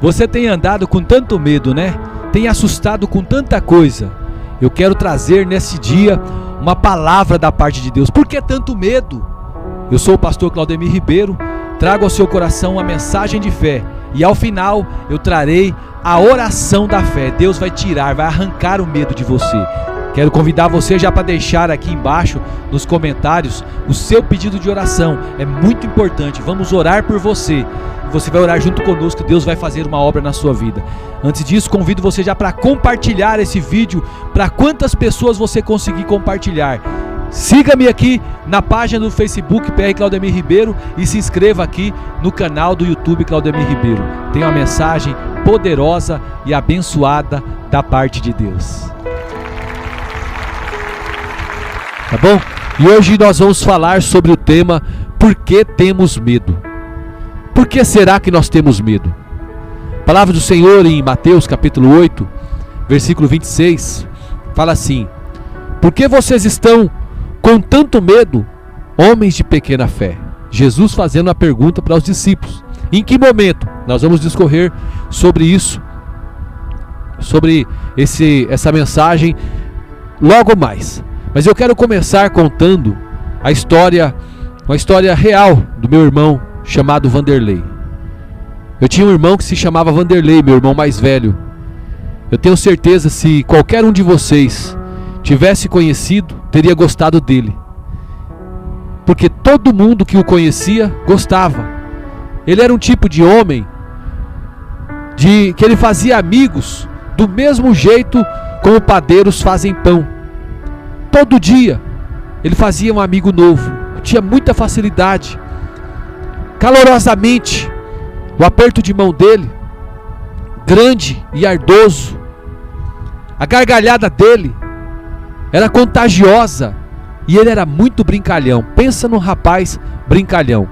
Você tem andado com tanto medo, né? Tem assustado com tanta coisa. Eu quero trazer nesse dia uma palavra da parte de Deus. Por que tanto medo? Eu sou o pastor Claudemir Ribeiro, trago ao seu coração uma mensagem de fé. E ao final eu trarei a oração da fé. Deus vai tirar, vai arrancar o medo de você. Quero convidar você já para deixar aqui embaixo nos comentários o seu pedido de oração. É muito importante, vamos orar por você. Você vai orar junto conosco, Deus vai fazer uma obra na sua vida. Antes disso, convido você já para compartilhar esse vídeo para quantas pessoas você conseguir compartilhar. Siga-me aqui na página do Facebook PR Claudemir Ribeiro e se inscreva aqui no canal do YouTube Claudemir Ribeiro. Tem uma mensagem poderosa e abençoada da parte de Deus. Tá bom? E hoje nós vamos falar sobre o tema Por que temos medo? Por que será que nós temos medo? A palavra do Senhor em Mateus capítulo 8, versículo 26, fala assim: Por que vocês estão com tanto medo, homens de pequena fé? Jesus fazendo uma pergunta para os discípulos. Em que momento? Nós vamos discorrer sobre isso, sobre essa mensagem logo mais. Mas eu quero começar contando uma história real do meu irmão chamado Vanderlei. Eu tinha um irmão que se chamava Vanderlei, meu irmão mais velho. Eu tenho certeza, se qualquer um de vocês tivesse conhecido, teria gostado dele, porque todo mundo que o conhecia gostava. Ele era um tipo de homem que ele fazia amigos do mesmo jeito como padeiros fazem pão. Todo dia ele fazia um amigo novo, tinha muita facilidade. Calorosamente, o aperto de mão dele, grande e ardoso. A gargalhada dele era contagiosa e ele era muito brincalhão. Pensa num rapaz brincalhão.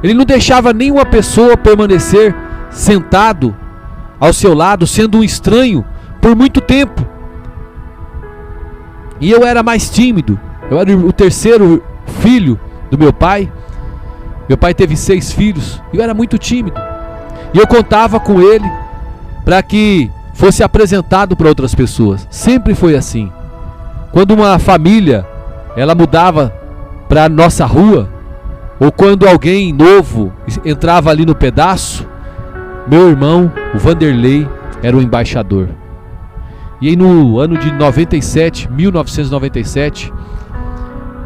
Ele não deixava nenhuma pessoa permanecer sentado ao seu lado, sendo um estranho, por muito tempo. E eu era mais tímido. Eu era o terceiro filho do meu pai. Meu pai teve 6 filhos. Eu era muito tímido. E eu contava com ele para que fosse apresentado para outras pessoas. Sempre foi assim. Quando uma família ela mudava para nossa rua, ou quando alguém novo entrava ali no pedaço, meu irmão, o Vanderlei, era o embaixador. E aí no ano de 1997,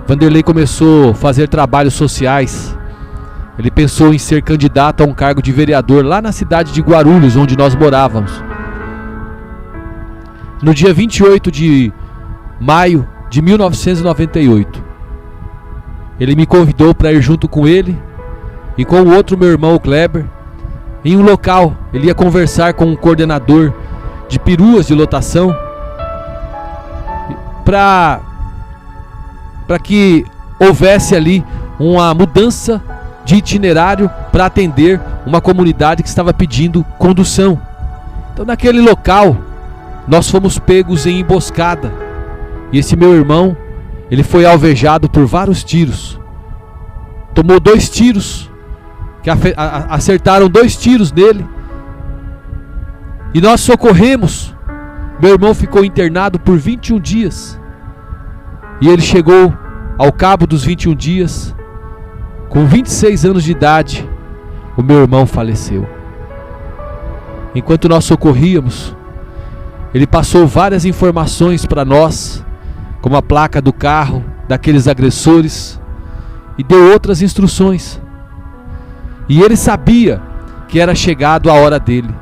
Vanderlei começou a fazer trabalhos sociais. Ele pensou em ser candidato a um cargo de vereador lá na cidade de Guarulhos, onde nós morávamos. No dia 28 de maio de 1998, ele me convidou para ir junto com ele e com o outro meu irmão, o Kleber, em um local. Ele ia conversar com um coordenador de peruas de lotação para que houvesse ali uma mudança de itinerário para atender uma comunidade que estava pedindo condução. Então naquele local nós fomos pegos em emboscada e esse meu irmão, ele foi alvejado por vários tiros. Tomou 2 tiros que acertaram 2 tiros nele. E nós socorremos. Meu irmão ficou internado por 21 dias. E ele chegou ao cabo dos 21 dias, com 26 anos de idade, o meu irmão faleceu. Enquanto nós socorríamos, ele passou várias informações para nós, como a placa do carro daqueles agressores, e deu outras instruções. E ele sabia que era chegado a hora dele.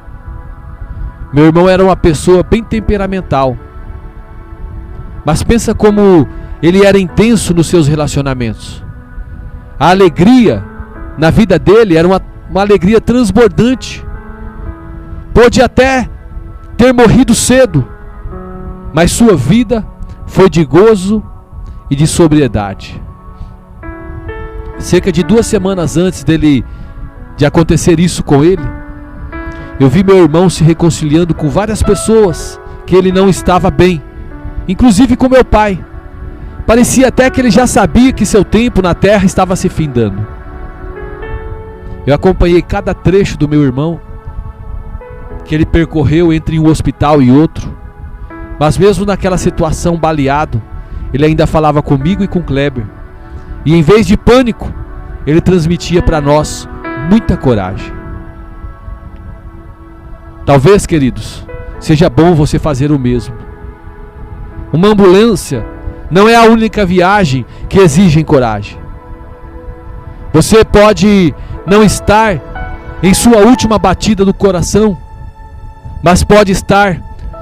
Meu irmão era uma pessoa bem temperamental, mas pensa como ele era intenso nos seus relacionamentos. A alegria na vida dele era uma alegria transbordante. Pôde até ter morrido cedo, mas sua vida foi de gozo e de sobriedade. Cerca de 2 semanas antes de acontecer isso com ele, eu vi meu irmão se reconciliando com várias pessoas que ele não estava bem, inclusive com meu pai. Parecia até que ele já sabia que seu tempo na terra estava se findando. Eu acompanhei cada trecho do meu irmão que ele percorreu entre um hospital e outro. Mas mesmo naquela situação baleado, ele ainda falava comigo e com Kleber. E em vez de pânico, ele transmitia para nós muita coragem. Talvez, queridos, seja bom você fazer o mesmo. Uma ambulância não é a única viagem que exige coragem. Você pode não estar em sua última batida do coração, mas pode estar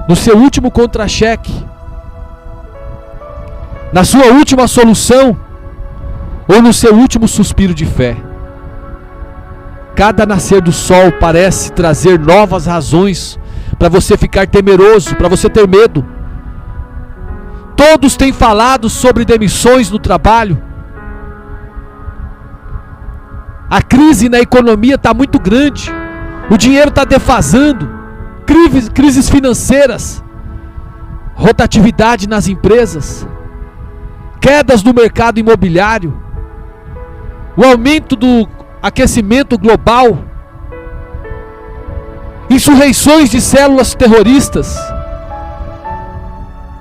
no seu último contra-cheque, na sua última solução, ou no seu último suspiro de fé. Cada nascer do sol parece trazer novas razões para você ficar temeroso, para você ter medo. Todos têm falado sobre demissões no trabalho. A crise na economia está muito grande. O dinheiro está defasando. Crises financeiras. Rotatividade nas empresas. Quedas no mercado imobiliário. O aumento do aquecimento global. Insurreições de células terroristas.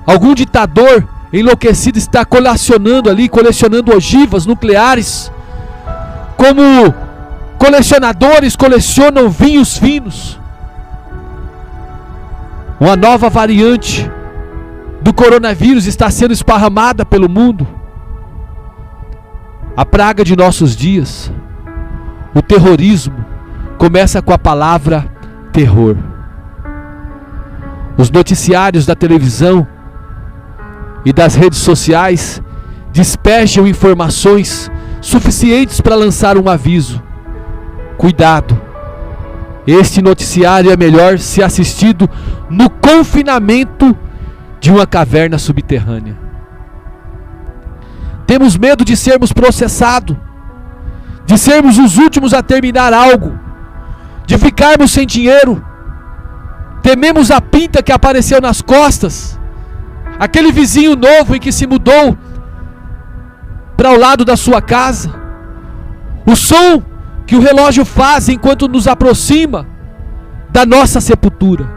Algum ditador enlouquecido está colecionando ogivas nucleares, como colecionadores colecionam vinhos finos. Uma nova variante do coronavírus está sendo esparramada pelo mundo. A praga de nossos dias, o terrorismo, começa com a palavra terror. Os noticiários da televisão e das redes sociais despejam informações suficientes para lançar um aviso. Cuidado, este noticiário é melhor ser assistido no confinamento de uma caverna subterrânea. Temos medo de sermos processados, de sermos os últimos a terminar algo, de ficarmos sem dinheiro. Tememos a pinta que apareceu nas costas, aquele vizinho novo em que se mudou para o lado da sua casa, o som que o relógio faz enquanto nos aproxima da nossa sepultura.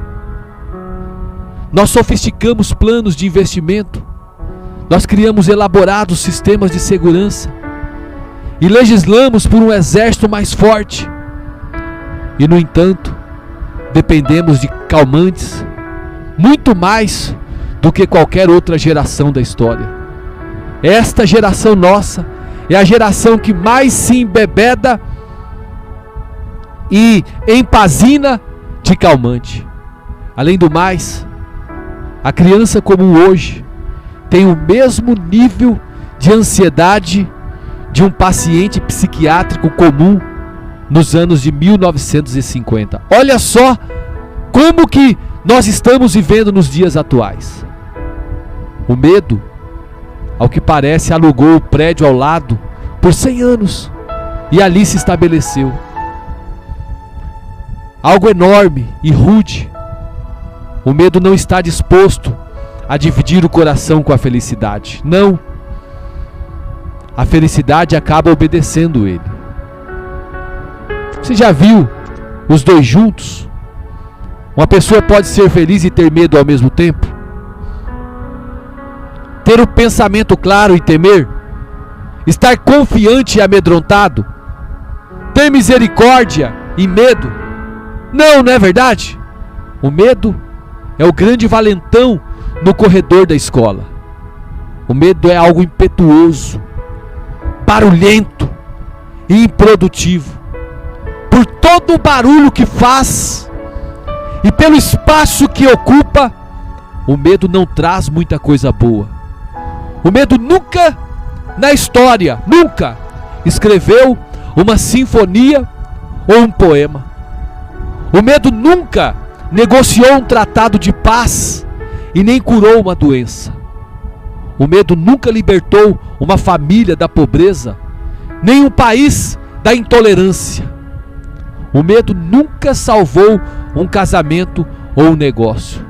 Nós sofisticamos planos de investimento, nós criamos elaborados sistemas de segurança e legislamos por um exército mais forte. E no entanto, dependemos de calmantes muito mais do que qualquer outra geração da história. Esta geração nossa é a geração que mais se embebeda e empazina de calmante. Além do mais, a criança comum hoje tem o mesmo nível de ansiedade de um paciente psiquiátrico comum nos anos de 1950. Olha só como que nós estamos vivendo nos dias atuais. O medo, ao que parece, alugou o prédio ao lado por 100 anos e ali se estabeleceu. Algo enorme e rude. O medo não está disposto a dividir o coração com a felicidade. Não. A felicidade acaba obedecendo ele. Você já viu os dois juntos? Uma pessoa pode ser feliz e ter medo ao mesmo tempo? Ter o pensamento claro e temer? Estar confiante e amedrontado? Ter misericórdia e medo? Não, não é verdade? O medo é o grande valentão no corredor da escola. O medo é algo impetuoso, barulhento e improdutivo. Por todo o barulho que faz e pelo espaço que ocupa, o medo não traz muita coisa boa. O medo nunca na história, nunca escreveu uma sinfonia ou um poema. O medo nunca negociou um tratado de paz e nem curou uma doença. O medo nunca libertou uma família da pobreza, nem um país da intolerância. O medo nunca salvou um casamento ou um negócio.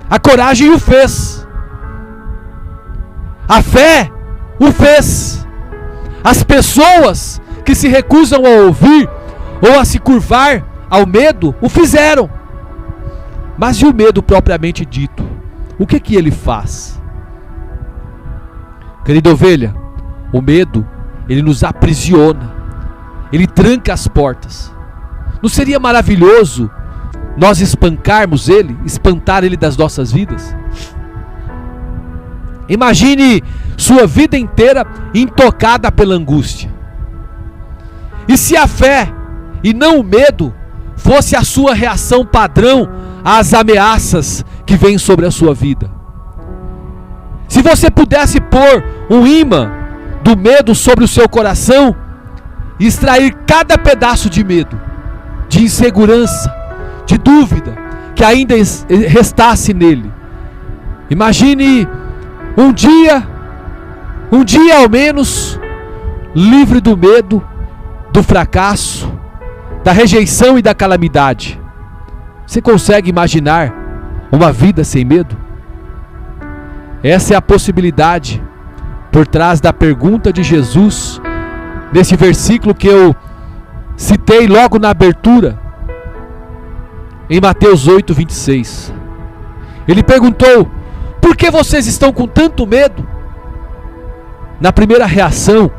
A coragem o fez. A fé o fez. As pessoas que se recusam a ouvir ou a se curvar ao medo o fizeram. Mas e o medo propriamente dito? O que ele faz? Querida ovelha, o medo, ele nos aprisiona, ele tranca as portas. Não seria maravilhoso nós espancarmos ele, espantar ele das nossas vidas? Imagine sua vida inteira intocada pela angústia. E se a fé e não o medo fosse a sua reação padrão às ameaças que vêm sobre a sua vida? Se você pudesse pôr um imã do medo sobre o seu coração e extrair cada pedaço de medo, de insegurança, de dúvida que ainda restasse nele, imagine um dia ao menos livre do medo, do fracasso, da rejeição e da calamidade. Você consegue imaginar uma vida sem medo? Essa é a possibilidade por trás da pergunta de Jesus, nesse versículo que eu citei logo na abertura, em Mateus 8:26. Ele perguntou: por que vocês estão com tanto medo? Na primeira reação,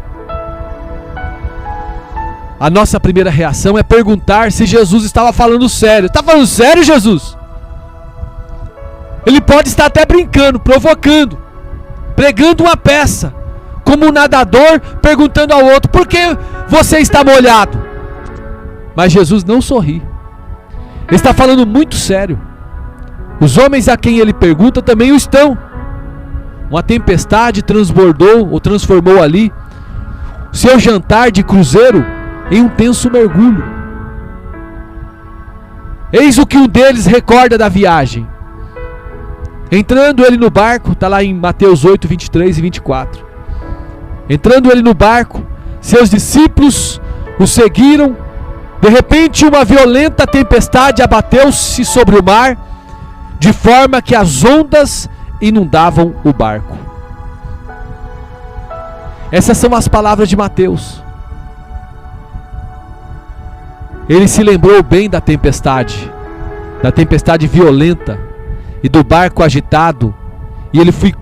a nossa primeira reação é perguntar se Jesus estava falando sério. Está falando sério, Jesus? Ele pode estar até brincando, provocando, pregando uma peça, como um nadador perguntando ao outro: por que você está molhado? Mas Jesus não sorri. Ele está falando muito sério. Os homens a quem ele pergunta também o estão. Uma tempestade transbordou ou transformou ali seu jantar de cruzeiro em um tenso mergulho. Eis o que um deles recorda da viagem. Entrando ele no barco, está lá em Mateus 8, 23 e 24. Entrando ele no barco, seus discípulos o seguiram. De repente uma violenta tempestade abateu-se sobre o mar, de forma que as ondas inundavam o barco. Essas são as palavras de Mateus. Ele se lembrou bem da tempestade violenta e do barco agitado, e ele foi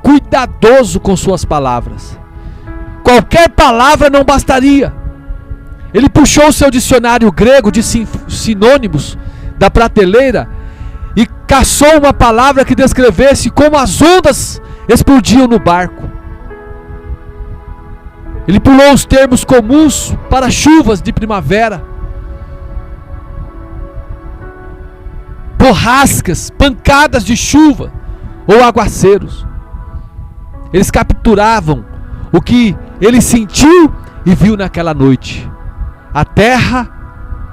cuidadoso com suas palavras. Qualquer palavra não bastaria. Ele puxou o seu dicionário grego de sinônimos da prateleira e caçou uma palavra que descrevesse como as ondas explodiam no barco. Ele pulou os termos comuns para chuvas de primavera, borrascas, pancadas de chuva ou aguaceiros. Eles capturavam o que ele sentiu e viu naquela noite. A terra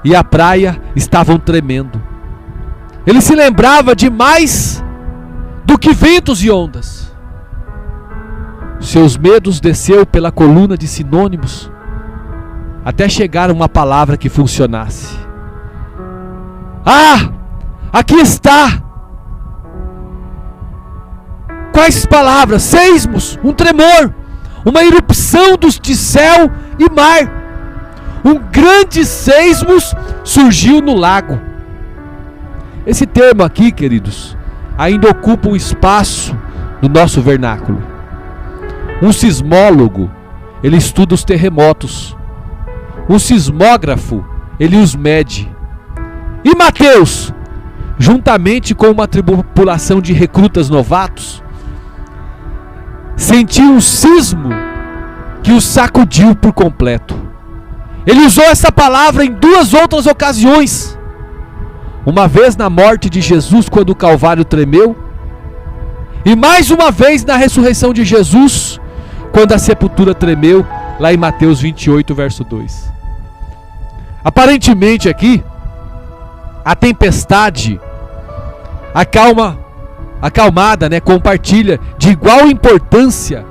e a praia estavam tremendo. Ele se lembrava de mais do que ventos e ondas. Seus medos desceu pela coluna de sinônimos até chegar a uma palavra que funcionasse. Ah! Aqui está! Quais palavras? Seismos, um tremor, uma erupção de céu e mar. Um grande seismos surgiu no lago. Esse termo aqui, queridos, ainda ocupa um espaço no nosso vernáculo. Um sismólogo, ele estuda os terremotos. Um sismógrafo, ele os mede. E Mateus, juntamente com uma tripulação de recrutas novatos, sentiu um sismo que os sacudiu por completo. Ele usou essa palavra em duas outras ocasiões. Uma vez na morte de Jesus, quando o Calvário tremeu, e mais uma vez na ressurreição de Jesus, quando a sepultura tremeu, lá em Mateus 28, verso 2. Aparentemente aqui, a tempestade acalmada, compartilha de igual importância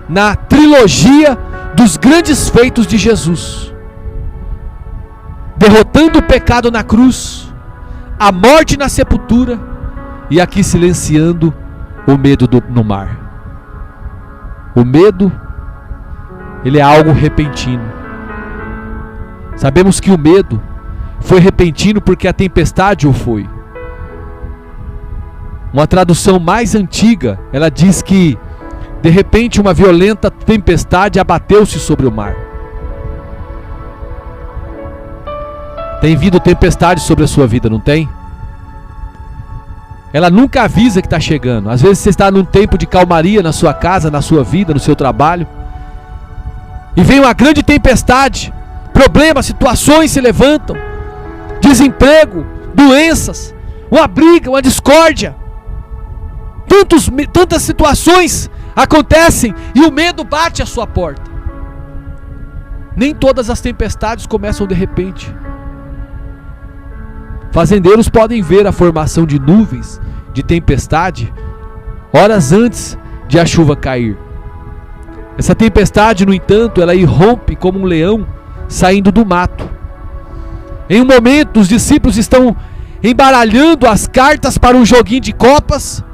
na trilogia dos grandes feitos de Jesus, derrotando o pecado na cruz, a morte na sepultura e aqui silenciando o medo no mar. O medo, ele é algo repentino. Sabemos que o medo foi repentino porque a tempestade o foi. Uma tradução mais antiga, ela diz que de repente uma violenta tempestade abateu-se sobre o mar. Tem vindo tempestade sobre a sua vida, não tem? Ela nunca avisa que está chegando. Às vezes você está num tempo de calmaria na sua casa, na sua vida, no seu trabalho, e vem uma grande tempestade. Problemas, situações se levantam, desemprego, doenças, uma briga, uma discórdia. Tantas situações acontecem e o medo bate à sua porta. Nem todas as tempestades começam de repente. Fazendeiros podem ver a formação de nuvens de tempestade horas antes de a chuva cair. Essa tempestade, no entanto, ela irrompe como um leão saindo do mato. Em um momento, os discípulos estão embaralhando as cartas para um joguinho de copas,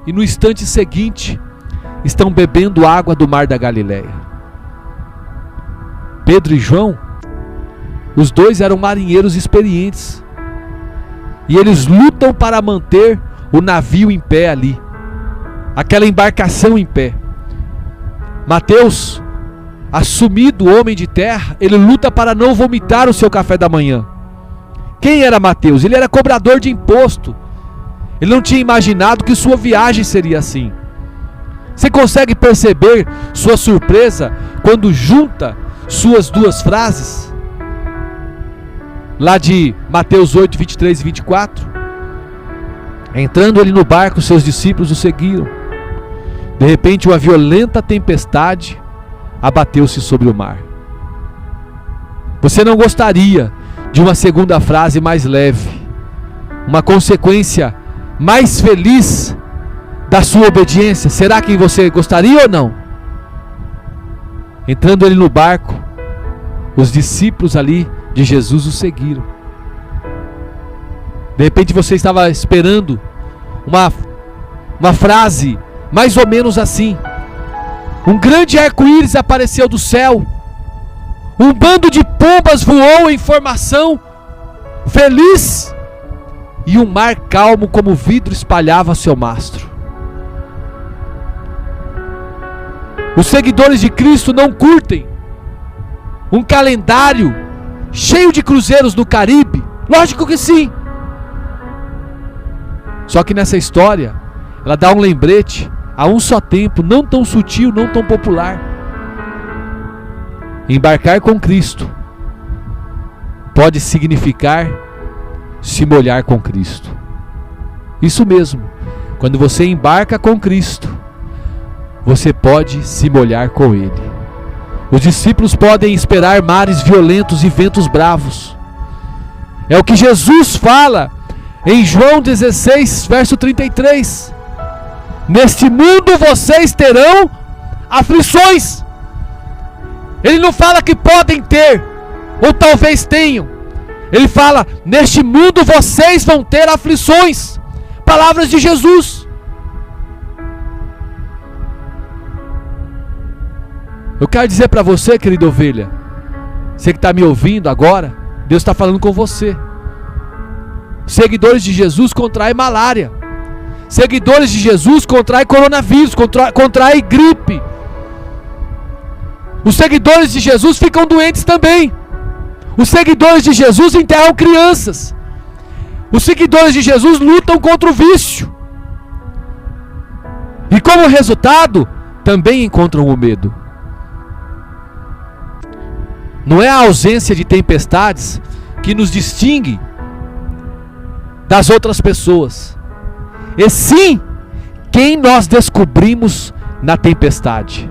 e no instante seguinte estão bebendo água do mar da Galileia. Pedro e João, os dois eram marinheiros experientes, e eles lutam para manter o navio em pé ali, aquela embarcação em pé. Mateus, assumido homem de terra, ele luta para não vomitar o seu café da manhã. Quem era Mateus? Ele era cobrador de imposto. Ele não tinha imaginado que sua viagem seria assim. Você consegue perceber sua surpresa quando junta suas duas frases? Lá de Mateus 8, 23 e 24. Entrando ele no barco, seus discípulos o seguiram. De repente uma violenta tempestade abateu-se sobre o mar. Você não gostaria de uma segunda frase mais leve, uma consequência mais feliz da sua obediência? Será que você gostaria ou não? Entrando ele no barco, os discípulos ali de Jesus o seguiram. De repente você estava esperando uma frase mais ou menos assim: um grande arco-íris apareceu do céu, um bando de pombas voou em formação feliz, e um mar calmo como vidro espalhava seu mastro. Os seguidores de Cristo não curtem um calendário cheio de cruzeiros no Caribe? Lógico que sim. Só que nessa história, ela dá um lembrete a um só tempo, não tão sutil, não tão popular. Embarcar com Cristo pode significar se molhar com Cristo. Isso mesmo. Quando você embarca com Cristo, você pode se molhar com Ele. Os discípulos podem esperar mares violentos e ventos bravos. É o que Jesus fala em João 16, verso 33. Neste mundo vocês terão aflições. Ele não fala que podem ter, ou talvez tenham. Ele fala: neste mundo vocês vão ter aflições. Palavras de Jesus. Eu quero dizer para você, querida ovelha, você que está me ouvindo agora, Deus está falando com você. Seguidores de Jesus contraem malária. Seguidores de Jesus contraem coronavírus, contraem gripe. Os seguidores de Jesus ficam doentes também. Os seguidores de Jesus enterram crianças. Os seguidores de Jesus lutam contra o vício. E como resultado, também encontram o medo. Não é a ausência de tempestades que nos distingue das outras pessoas, e sim quem nós descobrimos na tempestade.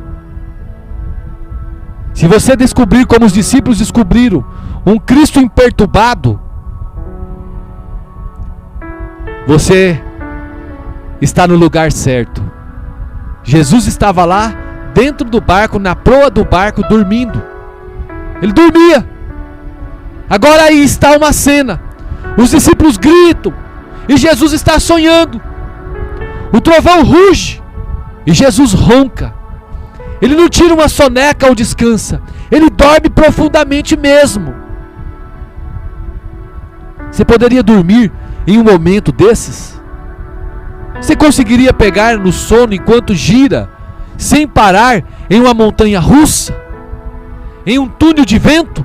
Se você descobrir como os discípulos descobriram um Cristo imperturbado, você está no lugar certo. Jesus estava lá dentro do barco, na proa do barco, dormindo. Ele dormia. Agora aí está uma cena. Os discípulos gritam e Jesus está sonhando. O trovão ruge e Jesus ronca. Ele não tira uma soneca ou descansa. Ele dorme profundamente mesmo. Você poderia dormir em um momento desses? Você conseguiria pegar no sono enquanto gira, sem parar, em uma montanha russa? Em um túnel de vento?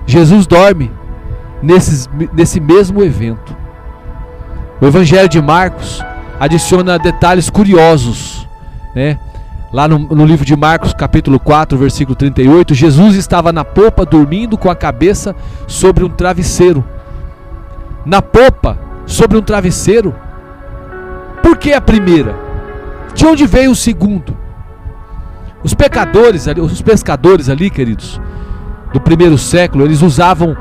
Jesus dorme nesse mesmo evento. O Evangelho de Marcos adiciona detalhes curiosos, né? Lá no livro de Marcos, capítulo 4, versículo 38, Jesus estava na popa dormindo com a cabeça sobre um travesseiro. Na popa, sobre um travesseiro? Por que a primeira? De onde veio o segundo? Os pescadores ali, queridos, do primeiro século, eles usavam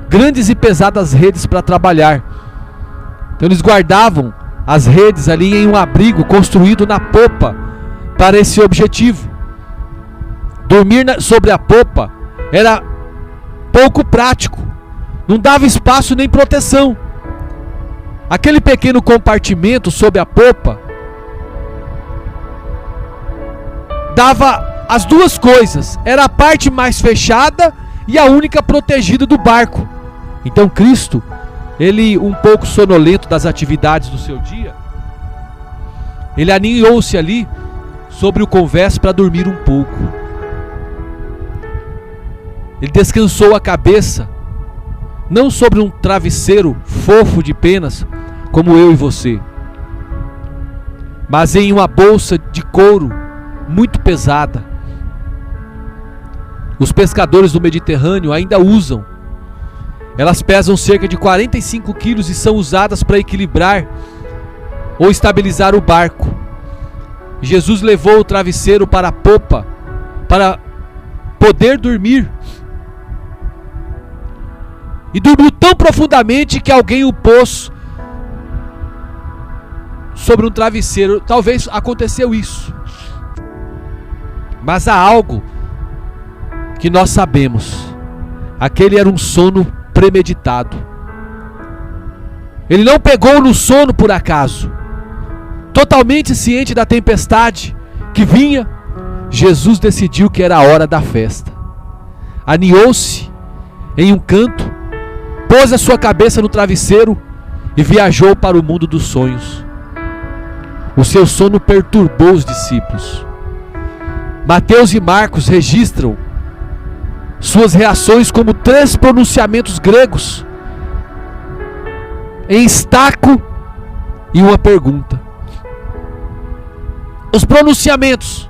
grandes e pesadas redes para trabalhar. Então eles guardavam as redes ali em um abrigo construído na popa para esse objetivo. Dormir sobre a popa era pouco prático, não dava espaço nem proteção. Aquele pequeno compartimento sob a popa dava as duas coisas, era a parte mais fechada e a única protegida do barco. Então Cristo, ele um pouco sonolento das atividades do seu dia, ele aninhou-se ali sobre o convés para dormir um pouco. Ele descansou a cabeça, não sobre um travesseiro fofo de penas, como eu e você, mas em uma bolsa de couro muito pesada. Os pescadores do Mediterrâneo ainda usam. Elas pesam cerca de 45 quilos e são usadas para equilibrar ou estabilizar o barco. Jesus levou o travesseiro para a popa para poder dormir. E dormiu tão profundamente que alguém o pôs sobre um travesseiro. Talvez aconteceu isso. Mas há algo que nós sabemos. Aquele era um sono premeditado. Ele não pegou no sono por acaso. Totalmente ciente da tempestade que vinha, Jesus decidiu que era a hora da festa. Aninhou-se em um canto, pôs a sua cabeça no travesseiro e viajou para o mundo dos sonhos. O seu sono perturbou os discípulos. Mateus e Marcos registram suas reações como 3 pronunciamentos gregos em estaco e uma pergunta. Os pronunciamentos: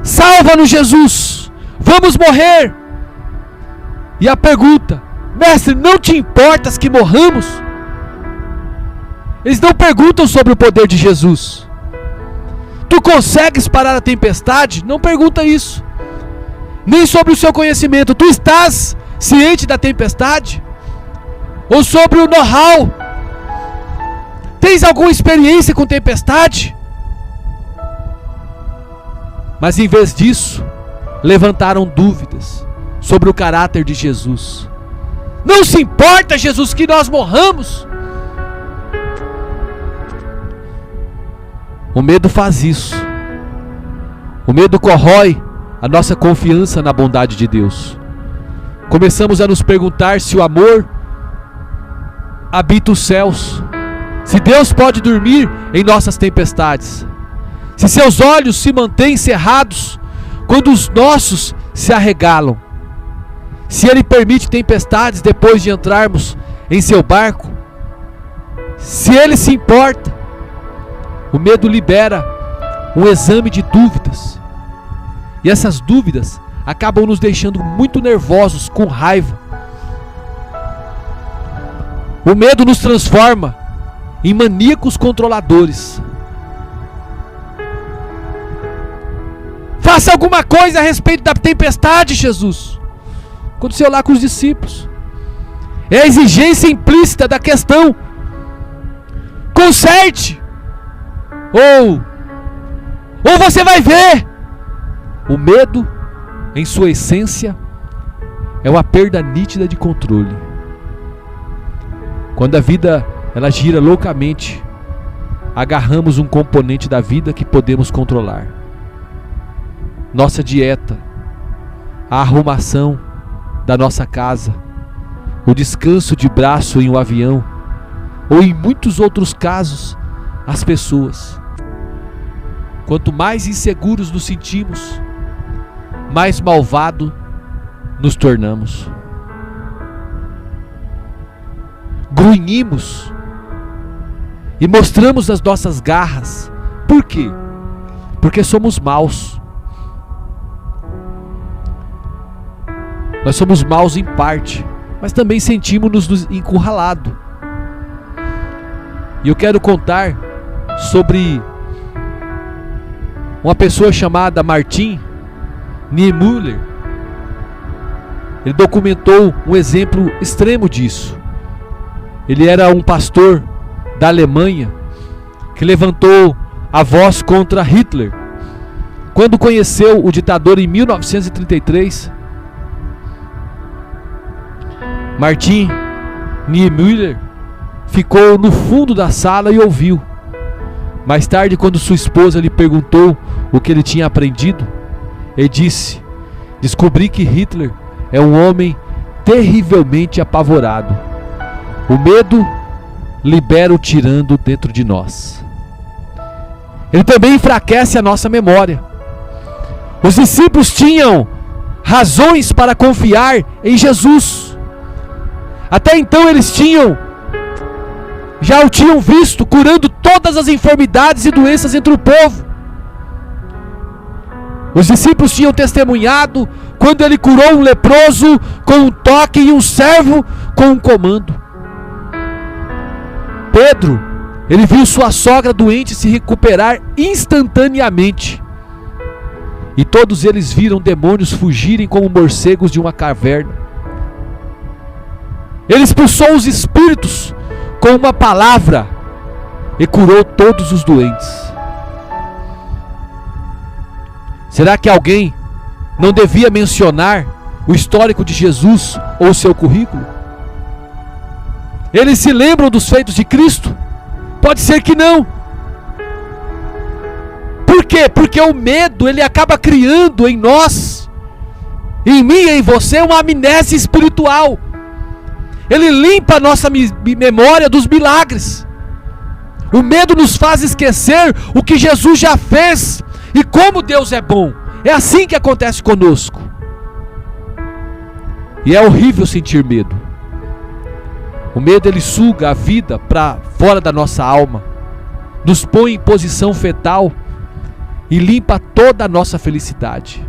salva-nos, Jesus, vamos morrer. E a pergunta: mestre, não te importas que morramos? Eles não perguntam sobre o poder de Jesus. Tu consegues parar a tempestade? Não pergunta isso. Nem sobre o seu conhecimento. Tu estás ciente da tempestade? Ou sobre o know-how? Tens alguma experiência com tempestade? Mas em vez disso, levantaram dúvidas sobre o caráter de Jesus. Não se importa, Jesus, que nós morramos? O medo faz isso. O medo corrói a nossa confiança na bondade de Deus. Começamos a nos perguntar se o amor habita os céus, se Deus pode dormir em nossas tempestades, se seus olhos se mantêm cerrados quando os nossos se arregalam, se Ele permite tempestades depois de entrarmos em seu barco, se Ele se importa. O medo libera um exame de dúvidas, e essas dúvidas acabam nos deixando muito nervosos, com raiva. O medo nos transforma em maníacos controladores. Faça alguma coisa a respeito da tempestade, Jesus. Aconteceu lá com os discípulos. É a exigência implícita da questão. Conserte. Ou você vai ver. O medo, em sua essência, é uma perda nítida de controle. Quando a vida ela gira loucamente, agarramos um componente da vida que podemos controlar. Nossa dieta, a arrumação da nossa casa, o descanso de braço em um avião, ou em muitos outros casos, as pessoas. Quanto mais inseguros nos sentimos, mais malvado nos tornamos. Grunhimos e mostramos as nossas garras. Por quê? Porque somos maus. Nós somos maus em parte, mas também sentimos-nos encurralados. E eu quero contar sobre uma pessoa chamada Martin Niemöller. Ele documentou um exemplo extremo disso. Ele era um pastor da Alemanha que levantou a voz contra Hitler. Quando conheceu o ditador em 1933, Martin Niemöller ficou no fundo da sala e ouviu. Mais tarde, quando sua esposa lhe perguntou o que ele tinha aprendido, ele disse: descobri que Hitler é um homem terrivelmente apavorado. O medo libera o tirano dentro de nós. Ele também enfraquece a nossa memória. Os discípulos tinham razões para confiar em Jesus. Até então eles já o tinham visto curando todas as enfermidades e doenças entre o povo. Os discípulos tinham testemunhado quando ele curou um leproso com um toque e um servo com um comando. Pedro, ele viu sua sogra doente se recuperar instantaneamente. E todos eles viram demônios fugirem como morcegos de uma caverna. Ele expulsou os espíritos com uma palavra e curou todos os doentes. Será que alguém não devia mencionar o histórico de Jesus ou seu currículo? Eles se lembram dos feitos de Cristo? Pode ser que não. Por quê? Porque o medo, ele acaba criando em nós, em mim e em você, uma amnésia espiritual. Ele limpa a nossa memória dos milagres. O medo nos faz esquecer o que Jesus já fez e como Deus é bom. É assim que acontece conosco. E é horrível sentir medo. O medo, ele suga a vida para fora da nossa alma, nos põe em posição fetal e limpa toda a nossa felicidade.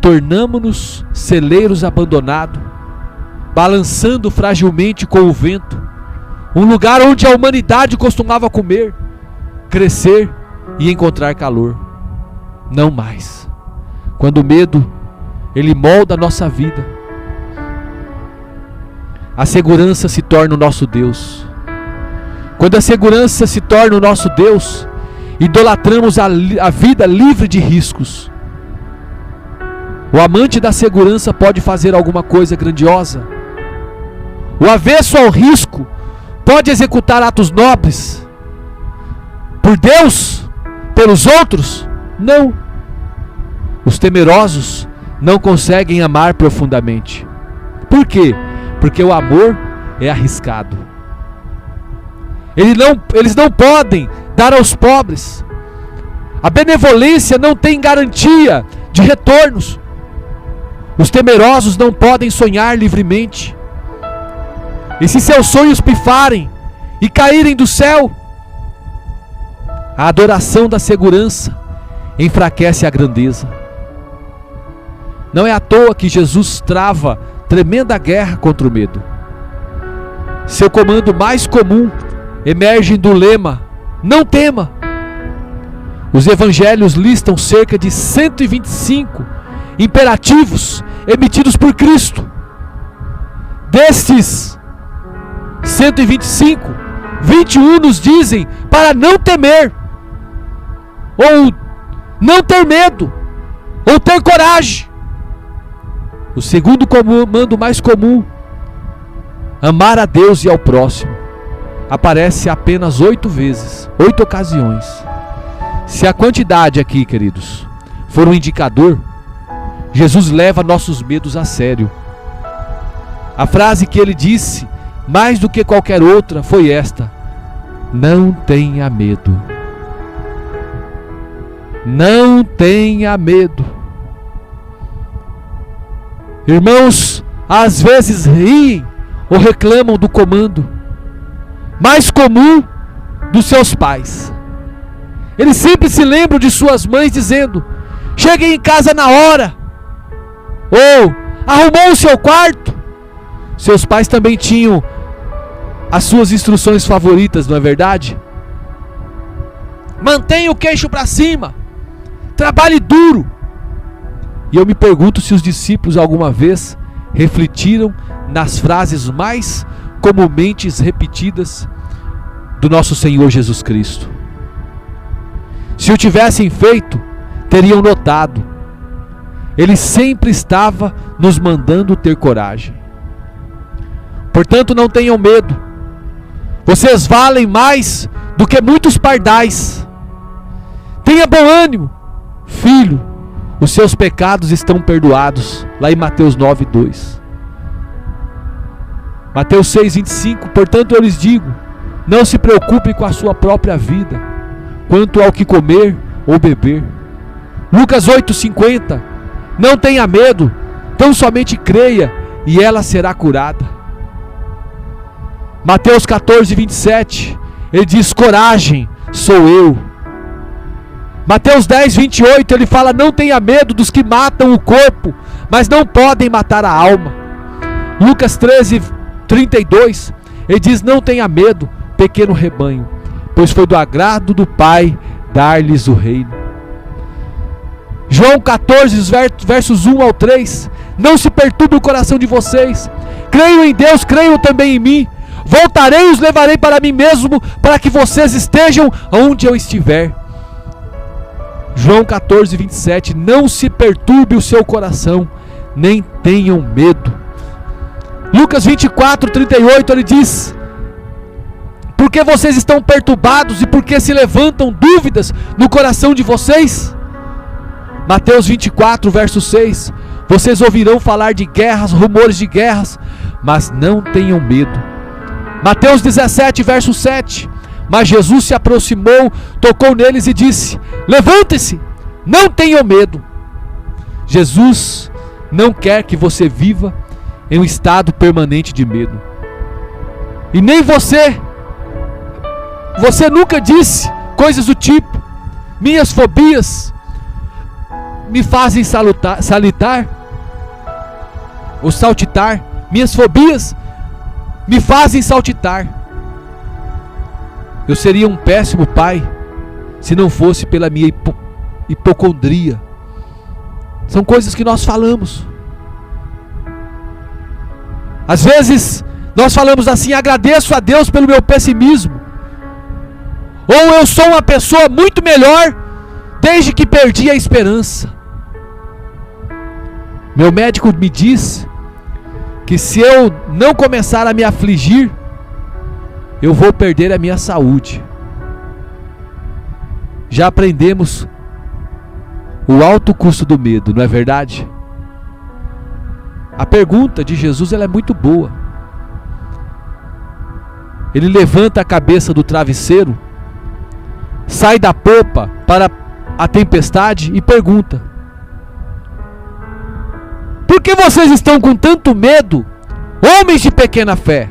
Tornamo-nos celeiros abandonados, balançando fragilmente com o vento, um lugar onde a humanidade costumava comer, crescer e encontrar calor. Não mais. Quando o medo, ele molda a nossa vida, a segurança se torna o nosso Deus. Quando a segurança se torna o nosso Deus, idolatramos a vida livre de riscos. O amante da segurança pode fazer alguma coisa grandiosa. O avesso ao risco pode executar atos nobres. Por Deus? Pelos outros? Não. Os temerosos não conseguem amar profundamente. Por quê? Porque o amor é arriscado. Eles não podem dar aos pobres. A benevolência não tem garantia de retornos. Os temerosos não podem sonhar livremente. E se seus sonhos pifarem e caírem do céu, a adoração da segurança enfraquece a grandeza. Não é à toa que Jesus trava tremenda guerra contra o medo. Seu comando mais comum emerge do lema: não tema. Os evangelhos listam cerca de 125 imperativos emitidos por Cristo. Destes 125, 21 nos dizem para não temer, ou não ter medo, ou ter coragem. O segundo comando mais comum, amar a Deus e ao próximo, aparece apenas 8 vezes, 8 ocasiões. Se a quantidade aqui, queridos, for um indicador, Jesus leva nossos medos a sério. A frase que ele disse mais do que qualquer outra, foi esta: não tenha medo. Não tenha medo. Irmãos, às vezes riem ou reclamam do comando mais comum dos seus pais. Eles sempre se lembram de suas mães dizendo: cheguem em casa na hora, ou arrumou o seu quarto. Seus pais também tinham as suas instruções favoritas, não é verdade? Mantenha o queixo para cima, trabalhe duro. E eu me pergunto se os discípulos alguma vez refletiram nas frases mais comumente repetidas do nosso Senhor Jesus Cristo. Se o tivessem feito, teriam notado: Ele sempre estava nos mandando ter coragem. Portanto, não tenham medo. Vocês valem mais do que muitos pardais. Tenha bom ânimo, filho, os seus pecados estão perdoados. Lá em Mateus 9:2. Mateus 6:25. Portanto, eu lhes digo: não se preocupem com a sua própria vida, quanto ao que comer ou beber. Lucas 8:50. Não tenha medo, tão somente creia e ela será curada. Mateus 14:27. Ele diz: coragem, sou eu. Mateus 10:28. Ele fala: não tenha medo dos que matam o corpo, mas não podem matar a alma. Lucas 13:32. Ele diz: não tenha medo, pequeno rebanho, pois foi do agrado do Pai dar-lhes o reino. João 14, versos 1 ao 3. Não se perturbe o coração de vocês. Creiam em Deus, creiam também em mim. Voltarei e os levarei para mim mesmo, para que vocês estejam onde eu estiver. João 14:27. Não se perturbe o seu coração, nem tenham medo. Lucas 24:38. Ele diz: por que vocês estão perturbados e por que se levantam dúvidas no coração de vocês? Mateus 24, verso 6. Vocês ouvirão falar de guerras, rumores de guerras, mas não tenham medo. Mateus 17, verso 7. Mas Jesus se aproximou, tocou neles e disse: levantem-se, não tenham medo. Jesus não quer que você viva em um estado permanente de medo. E nem você nunca disse coisas do tipo: minhas fobias me fazem saltitar. Minhas fobias me fazem saltitar. Eu seria um péssimo pai se não fosse pela minha hipocondria. São coisas que nós falamos. Às vezes nós falamos assim: agradeço a Deus pelo meu pessimismo, ou eu sou uma pessoa muito melhor desde que perdi a esperança. Meu médico me diz que se eu não começar a me afligir, eu vou perder a minha saúde. Já aprendemos o alto custo do medo, não é verdade? A pergunta de Jesus, ela é muito boa. Ele levanta a cabeça do travesseiro, sai da popa para a tempestade e pergunta: por que vocês estão com tanto medo, homens de pequena fé?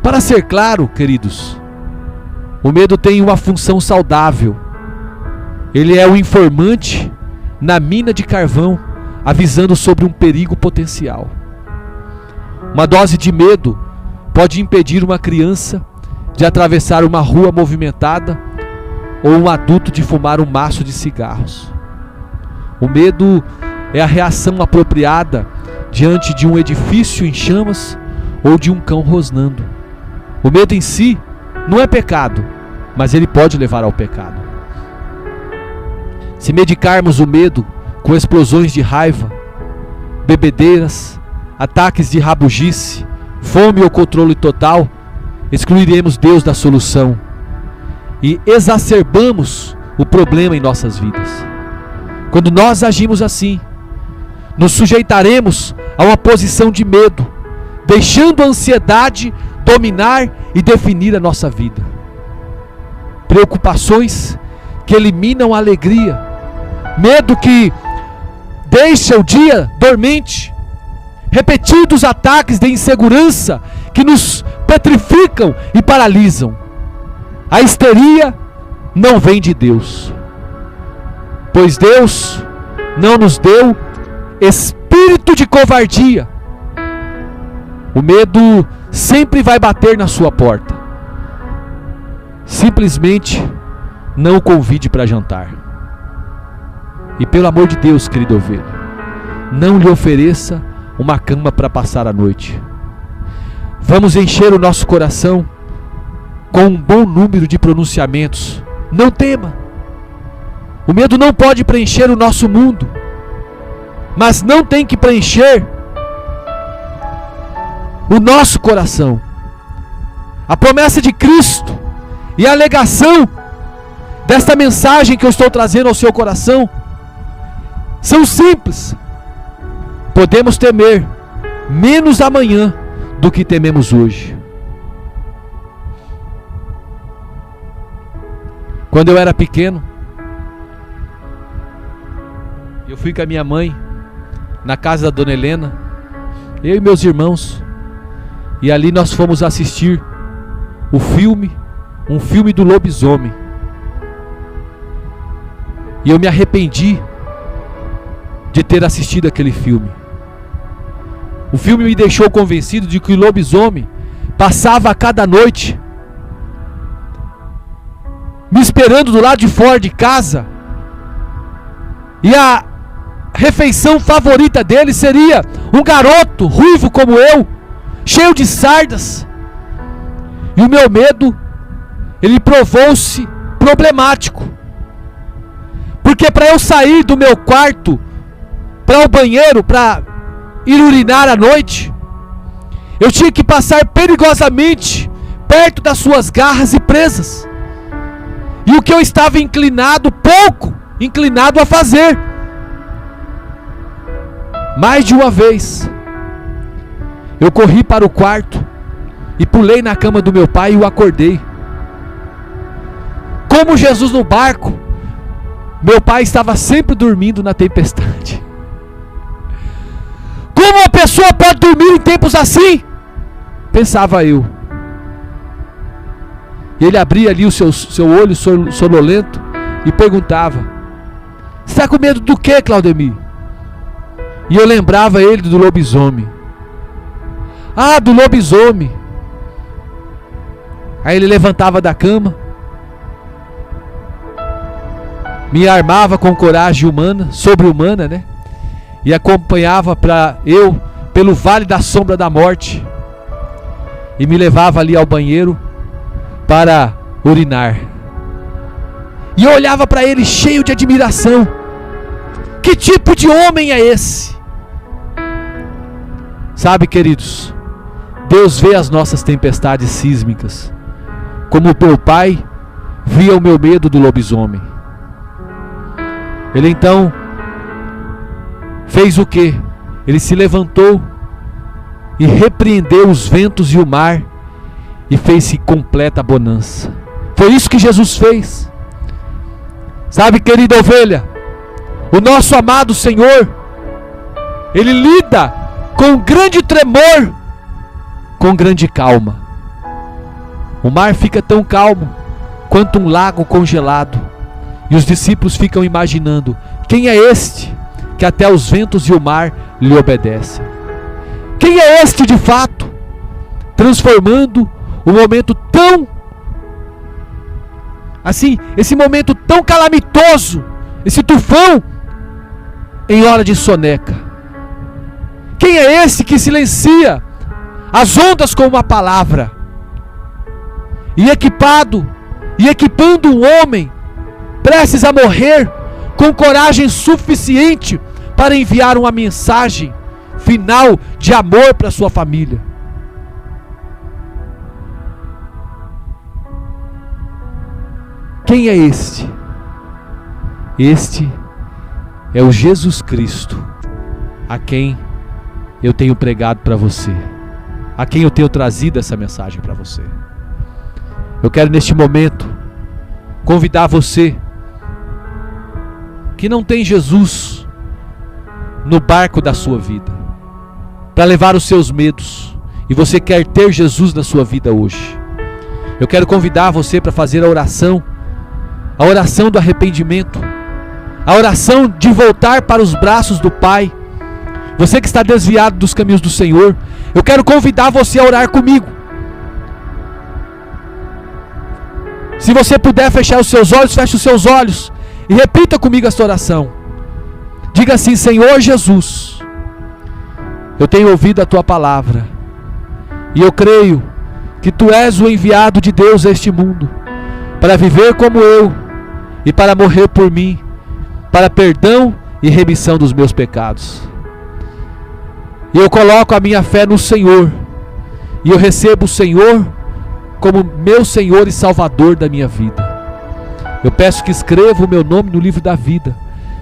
Para ser claro, queridos, o medo tem uma função saudável. Ele é o informante na mina de carvão, avisando sobre um perigo potencial. Uma dose de medo pode impedir uma criança de atravessar uma rua movimentada ou um adulto de fumar um maço de cigarros. O medo é a reação apropriada diante de um edifício em chamas ou de um cão rosnando. O medo em si não é pecado, mas ele pode levar ao pecado. Se medicarmos o medo com explosões de raiva, bebedeiras, ataques de rabugice, fome ou controle total, excluiremos Deus da solução e exacerbamos o problema em nossas vidas. Quando nós agimos assim, nos sujeitaremos a uma posição de medo, deixando a ansiedade dominar e definir a nossa vida. Preocupações que eliminam a alegria, medo que deixa o dia dormente, repetidos ataques de insegurança que nos petrificam e paralisam. A histeria não vem de Deus, pois Deus não nos deu espírito de covardia. O medo sempre vai bater na sua porta. Simplesmente não o convide para jantar. E pelo amor de Deus, querido ovelha, não lhe ofereça uma cama para passar a noite. Vamos encher o nosso coração com um bom número de pronunciamentos. Não tema. O medo não pode preencher o nosso mundo, mas não tem que preencher o nosso coração. A promessa de Cristo e a alegação desta mensagem que eu estou trazendo ao seu coração são simples. Podemos temer menos amanhã do que tememos hoje. Quando eu era pequeno, eu fui com a minha mãe na casa da Dona Helena, eu e meus irmãos, e ali nós fomos assistir um filme do lobisomem. E eu me arrependi de ter assistido aquele filme. O filme me deixou convencido de que o lobisomem passava a cada noite me esperando do lado de fora de casa, e a refeição favorita dele seria um garoto ruivo como eu, cheio de sardas. E o meu medo, ele provou-se problemático, porque para eu sair do meu quarto para o banheiro, para ir urinar à noite, eu tinha que passar perigosamente perto das suas garras e presas. E o que eu estava pouco inclinado a fazer. Mais de uma vez, eu corri para o quarto e pulei na cama do meu pai e o acordei. Como Jesus no barco, meu pai estava sempre dormindo na tempestade. Como uma pessoa pode dormir em tempos assim? Pensava eu. E ele abria ali o seu olho sonolento e perguntava: "Você está com medo do que, Claudemir?" E eu lembrava ele do lobisomem. "Ah, do lobisomem." Aí ele levantava da cama, me armava com coragem humana, sobre-humana, né? E acompanhava pelo vale da sombra da morte, e me levava ali ao banheiro para urinar. E eu olhava para ele cheio de admiração. Que tipo de homem é esse? Sabe, queridos, Deus vê as nossas tempestades sísmicas, como o meu pai via o meu medo do lobisomem. Ele então fez o quê? Ele se levantou e repreendeu os ventos e o mar, e fez-se completa bonança. Foi isso que Jesus fez. Sabe, querida ovelha, o nosso amado Senhor, Ele lida com grande tremor, com grande calma. O mar fica tão calmo quanto um lago congelado, e os discípulos ficam imaginando: quem é este que até os ventos e o mar lhe obedecem? Quem é este de fato, transformando um momento tão assim, esse momento tão calamitoso, esse tufão, em hora de soneca? Quem é esse que silencia as ondas com uma palavra? E equipando um homem prestes a morrer, com coragem suficiente para enviar uma mensagem final de amor para sua família. Quem é este? Este é o Jesus Cristo, a quem eu tenho pregado para você. a quem eu tenho trazido essa mensagem para você. Eu quero neste momento convidar você que não tem Jesus no barco da sua vida, para levar os seus medos, e você quer ter Jesus na sua vida hoje. Eu quero convidar você para fazer a oração do arrependimento, a oração de voltar para os braços do Pai. Você que está desviado dos caminhos do Senhor, eu quero convidar você a orar comigo. Se você puder fechar os seus olhos, feche os seus olhos e repita comigo esta oração. Diga assim: Senhor Jesus, eu tenho ouvido a Tua palavra e eu creio que Tu és o enviado de Deus a este mundo, para viver como eu e para morrer por mim, para perdão e remissão dos meus pecados. E eu coloco a minha fé no Senhor, e eu recebo o Senhor como meu Senhor e Salvador da minha vida. Eu peço que escreva o meu nome no livro da vida,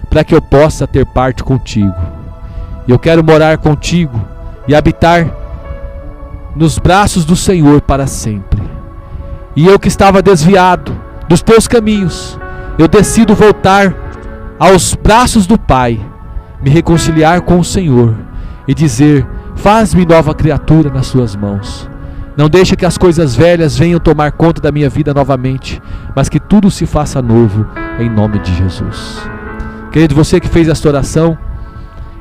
para que eu possa ter parte contigo. E eu quero morar contigo e habitar nos braços do Senhor para sempre. E eu que estava desviado dos teus caminhos, eu decido voltar aos braços do Pai, me reconciliar com o Senhor e dizer: faz-me nova criatura nas suas mãos. Não deixe que as coisas velhas venham tomar conta da minha vida novamente, mas que tudo se faça novo, em nome de Jesus. Querido, você que fez esta oração,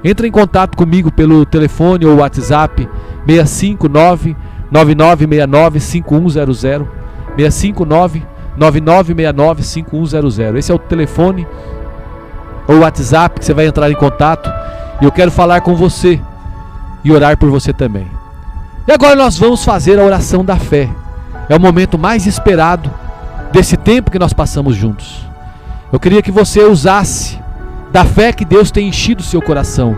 entre em contato comigo pelo telefone ou WhatsApp 659-9969-5100, 659-9969-5100. Esse é o telefone ou WhatsApp que você vai entrar em contato, e eu quero falar com você e orar por você também. E agora nós vamos fazer a oração da fé. É o momento mais esperado desse tempo que nós passamos juntos. Eu queria que você usasse da fé que Deus tem enchido o seu coração,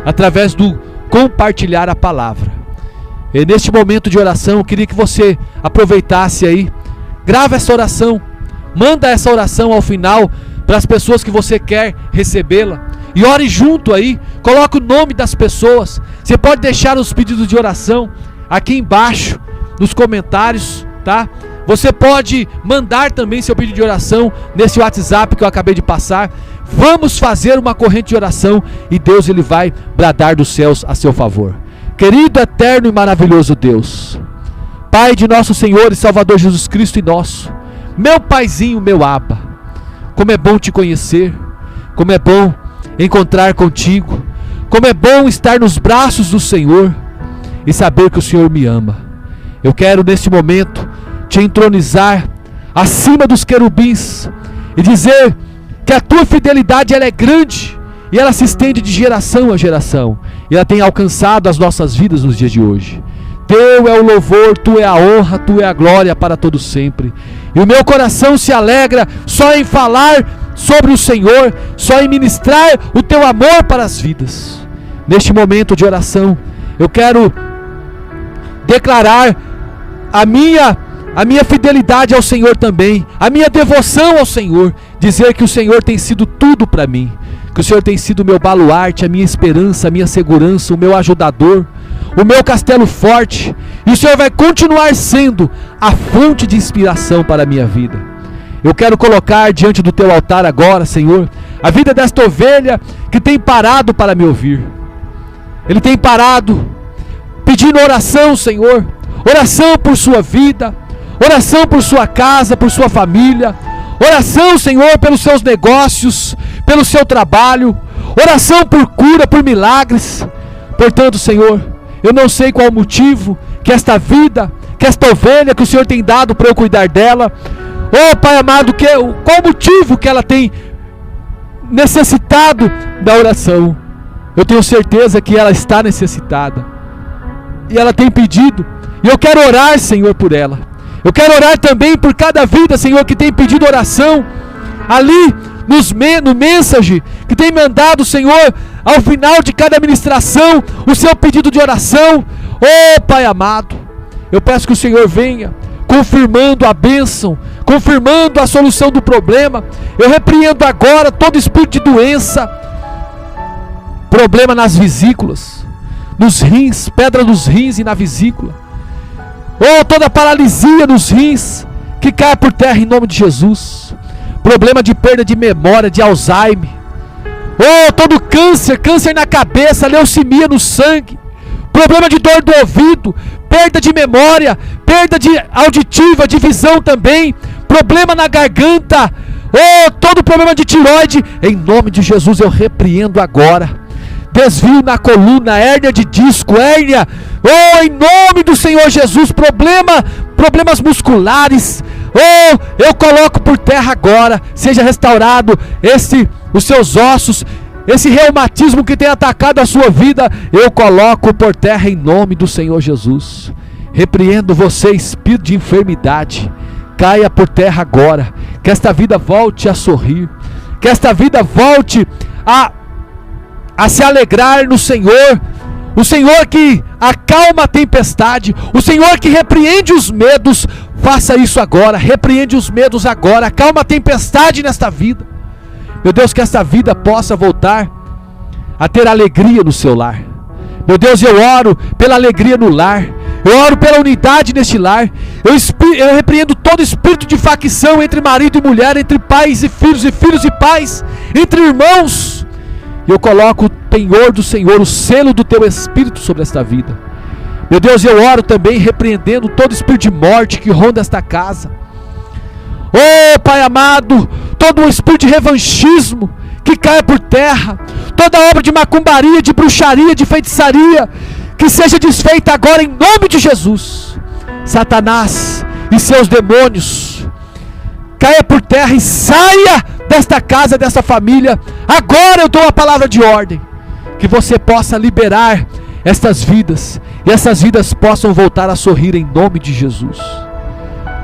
através do compartilhar a palavra. E neste momento de oração, eu queria que você aproveitasse aí, grava essa oração, manda essa oração ao final para as pessoas que você quer recebê-la, e ore junto aí, coloque o nome das pessoas. Você pode deixar os pedidos de oração aqui embaixo nos comentários, tá? Você pode mandar também seu pedido de oração nesse WhatsApp que eu acabei de passar. Vamos fazer uma corrente de oração e Deus, ele vai bradar dos céus a seu favor. Querido, eterno e maravilhoso Deus, Pai de nosso Senhor e Salvador Jesus Cristo e nosso, meu Paizinho, meu Abba, como é bom te conhecer, como é bom encontrar contigo, como é bom estar nos braços do Senhor e saber que o Senhor me ama. Eu quero neste momento te entronizar acima dos querubins e dizer que a tua fidelidade, ela é grande e ela se estende de geração a geração, e ela tem alcançado as nossas vidas nos dias de hoje. Teu é o louvor, tu é a honra, tu é a glória para todo sempre. E o meu coração se alegra só em falar sobre o Senhor, só em ministrar o teu amor para as vidas. Neste momento de oração, eu quero declarar a minha fidelidade ao Senhor também, a minha devoção ao Senhor, dizer que o Senhor tem sido tudo para mim, que o Senhor tem sido o meu baluarte, a minha esperança, a minha segurança, o meu ajudador, o meu castelo forte, e o Senhor vai continuar sendo a fonte de inspiração para a minha vida. Eu quero colocar diante do teu altar agora, Senhor, a vida desta ovelha que tem parado para me ouvir. Ele tem parado, pedindo oração, Senhor, oração por sua vida, oração por sua casa, por sua família, oração, Senhor, pelos seus negócios, pelo seu trabalho, oração por cura, por milagres. Portanto, Senhor, eu não sei qual o motivo que esta vida, que esta ovelha que o Senhor tem dado para eu cuidar dela, oh Pai amado, qual o motivo que ela tem necessitado da oração. Eu tenho certeza que ela está necessitada, e ela tem pedido, e eu quero orar, Senhor, por ela. Eu quero orar também por cada vida, Senhor, que tem pedido oração ali no message, que tem mandado, Senhor, ao final de cada ministração, o seu pedido de oração. Oh Pai amado, eu peço que o Senhor venha confirmando a bênção, confirmando a solução do problema. Eu repreendo agora todo espírito de doença, problema nas vesículas, nos rins, pedra nos rins e na vesícula. Oh, toda paralisia nos rins, que caia por terra em nome de Jesus. Problema de perda de memória, de Alzheimer. Oh, todo câncer, câncer na cabeça, leucemia no sangue. Problema de dor do ouvido, perda de memória, perda de auditiva, de visão também. Problema na garganta. Oh, todo problema de tireoide, em nome de Jesus eu repreendo agora. Desvio na coluna, hérnia de disco, hérnia. Oh, em nome do Senhor Jesus, problemas musculares. Oh, eu coloco por terra agora. Seja restaurado os seus ossos. Esse reumatismo que tem atacado a sua vida, eu coloco por terra em nome do Senhor Jesus. Repreendo você, espírito de enfermidade. Caia por terra agora. Que esta vida volte a sorrir. Que esta vida volte a se alegrar no Senhor. O Senhor que acalma a tempestade. O Senhor que repreende os medos. Faça isso agora. Repreende os medos agora. Acalma a tempestade nesta vida. Meu Deus, que esta vida possa voltar a ter alegria no seu lar. Meu Deus, eu oro pela alegria no lar. Eu oro pela unidade neste lar. Eu repreendo todo espírito de facção entre marido e mulher, entre pais e filhos e pais, entre irmãos. E eu coloco o penhor do Senhor, o selo do teu Espírito sobre esta vida. Meu Deus, eu oro também repreendendo todo espírito de morte que ronda esta casa. Oh, Pai amado, todo o espírito de revanchismo que caia por terra, toda obra de macumbaria, de bruxaria, de feitiçaria, que seja desfeita agora em nome de Jesus. Satanás e seus demônios, caia por terra e saia desta casa, desta família. Agora eu dou a palavra de ordem, que você possa liberar estas vidas, e essas vidas possam voltar a sorrir em nome de Jesus.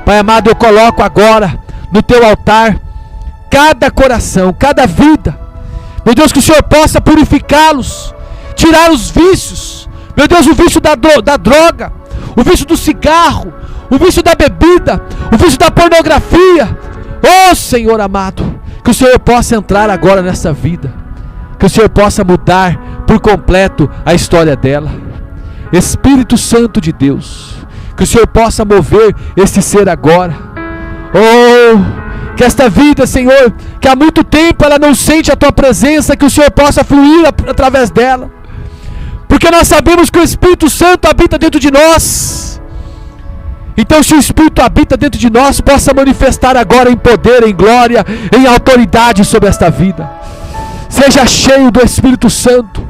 Pai amado, eu coloco agora no teu altar cada coração, cada vida. Meu Deus, que o Senhor possa purificá-los, tirar os vícios. Meu Deus, o vício da droga, o vício do cigarro, o vício da bebida, o vício da pornografia. Oh Senhor amado, que o Senhor possa entrar agora nessa vida, que o Senhor possa mudar por completo a história dela. Espírito Santo de Deus, que o Senhor possa mover este ser agora. Oh, que esta vida, Senhor, que há muito tempo ela não sente a tua presença, que o Senhor possa fluir através dela, porque nós sabemos que o Espírito Santo habita dentro de nós. Então, se o Espírito habita dentro de nós, possa manifestar agora em poder, em glória, em autoridade sobre esta vida. Seja cheio do Espírito Santo,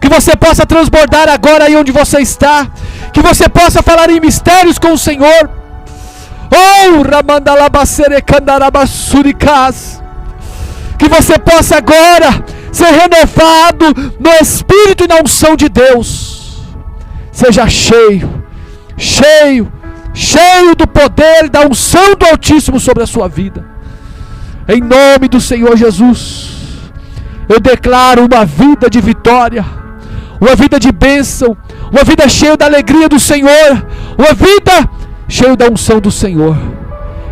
que você possa transbordar agora aí onde você está, que você possa falar em mistérios com o Senhor. Oh, Ramandalabacerecandarabassuricas, que você possa agora ser renovado no Espírito e na unção de Deus. Seja cheio do poder, da unção do Altíssimo sobre a sua vida. Em nome do Senhor Jesus, eu declaro uma vida de vitória, uma vida de bênção, uma vida cheia da alegria do Senhor, uma vida cheia da unção do Senhor.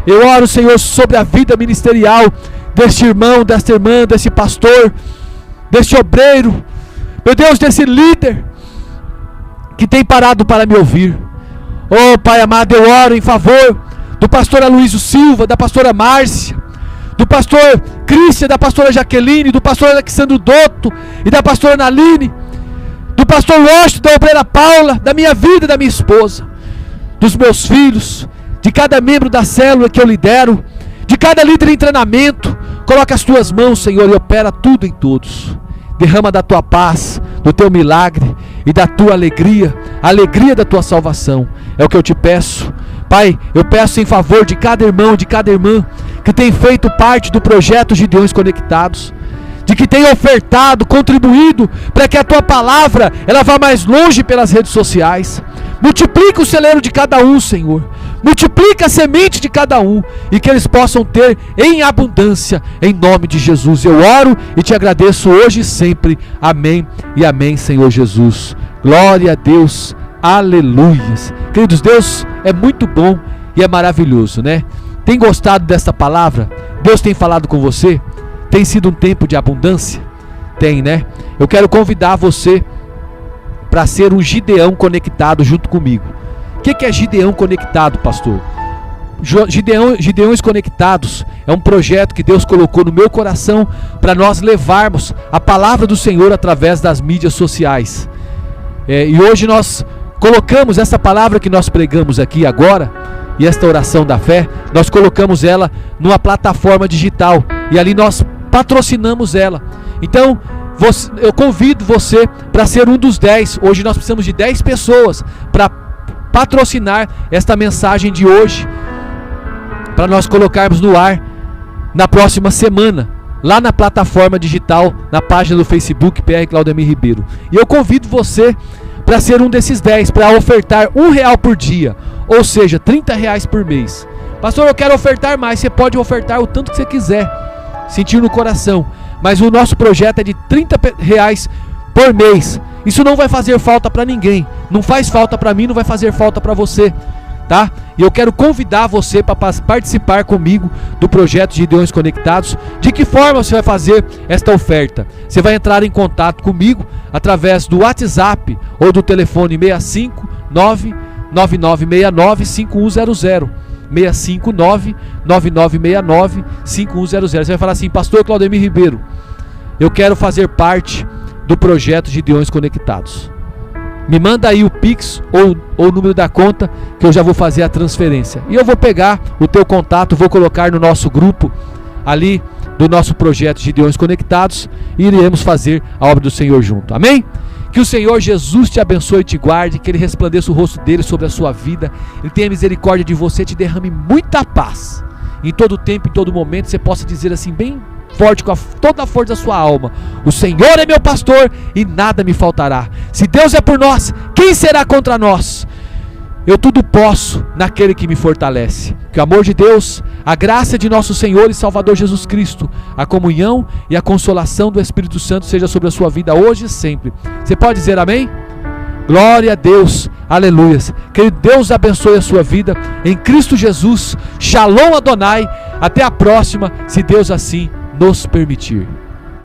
Eu oro, Senhor, sobre a vida ministerial deste irmão, desta irmã, desse pastor, deste obreiro, meu Deus, desse líder que tem parado para me ouvir. Oh Pai amado, eu oro em favor do pastor Aloysio Silva, da pastora Márcia, do pastor Cristian, da pastora Jaqueline, do pastor Alexandro Dotto e da pastora Naline, do pastor Washington, da obreira Paula, da minha vida e da minha esposa, dos meus filhos, de cada membro da célula que eu lidero, de cada líder em treinamento. Coloca as tuas mãos, Senhor, e opera tudo em todos. Derrama da tua paz, do teu milagre e da tua alegria, a alegria da tua salvação. É o que eu te peço, Pai. Eu peço em favor de cada irmão, de cada irmã que tem feito parte do projeto Gideões Conectados, de que tem ofertado, contribuído para que a tua palavra ela vá mais longe pelas redes sociais. Multiplica o celeiro de cada um, Senhor. Multiplica a semente de cada um, e que eles possam ter em abundância, em nome de Jesus. Eu oro e te agradeço hoje e sempre. Amém e amém, Senhor Jesus. Glória a Deus. Aleluias. Queridos, Deus é muito bom e é maravilhoso, né? Tem gostado desta palavra? Deus tem falado com você? Tem sido um tempo de abundância? Tem, né? Eu quero convidar você para ser um Gideão conectado junto comigo. O que é Gideão conectado, pastor? Gideões Conectados é um projeto que Deus colocou no meu coração para nós levarmos a palavra do Senhor através das mídias sociais. E hoje nós colocamos essa palavra que nós pregamos aqui agora, e esta oração da fé, nós colocamos ela numa plataforma digital, e ali nós patrocinamos ela. Então eu convido você para ser um dos 10. Hoje nós precisamos de 10 pessoas para patrocinar esta mensagem de hoje, para nós colocarmos no ar na próxima semana, lá na plataforma digital, na página do Facebook PR Claudemir Ribeiro. E eu convido você para ser um desses 10, para ofertar R$1 por dia, ou seja, R$30 por mês. Pastor, eu quero ofertar mais. Você pode ofertar o tanto que você quiser, sentir no coração, mas o nosso projeto é de R$30 por mês. Isso não vai fazer falta para ninguém, não faz falta para mim, não vai fazer falta para você, tá? E eu quero convidar você para participar comigo do projeto Gideões Conectados. De que forma você vai fazer esta oferta? Você vai entrar em contato comigo através do WhatsApp ou do telefone 659-9969-5100. 659-9969-5100. Você vai falar assim: pastor Claudemir Ribeiro, eu quero fazer parte do projeto Gideões Conectados. Me manda aí o Pix ou o número da conta, que eu já vou fazer a transferência. E eu vou pegar o teu contato, vou colocar no nosso grupo ali do nosso projeto Gideões Conectados, e iremos fazer a obra do Senhor junto. Amém? Que o Senhor Jesus te abençoe e te guarde, que Ele resplandeça o rosto dele sobre a sua vida, Ele tenha misericórdia de você, te derrame muita paz. Em todo tempo, em todo momento, você possa dizer assim, bem forte, com toda a força da sua alma: o Senhor é meu pastor e nada me faltará. Se Deus é por nós, quem será contra nós? Eu tudo posso naquele que me fortalece. Que o amor de Deus, a graça de nosso Senhor e Salvador Jesus Cristo, a comunhão e a consolação do Espírito Santo seja sobre a sua vida hoje e sempre. Você pode dizer amém? Glória a Deus, aleluias. Que Deus abençoe a sua vida em Cristo Jesus. Shalom Adonai. Até a próxima, se Deus assim nos permitir.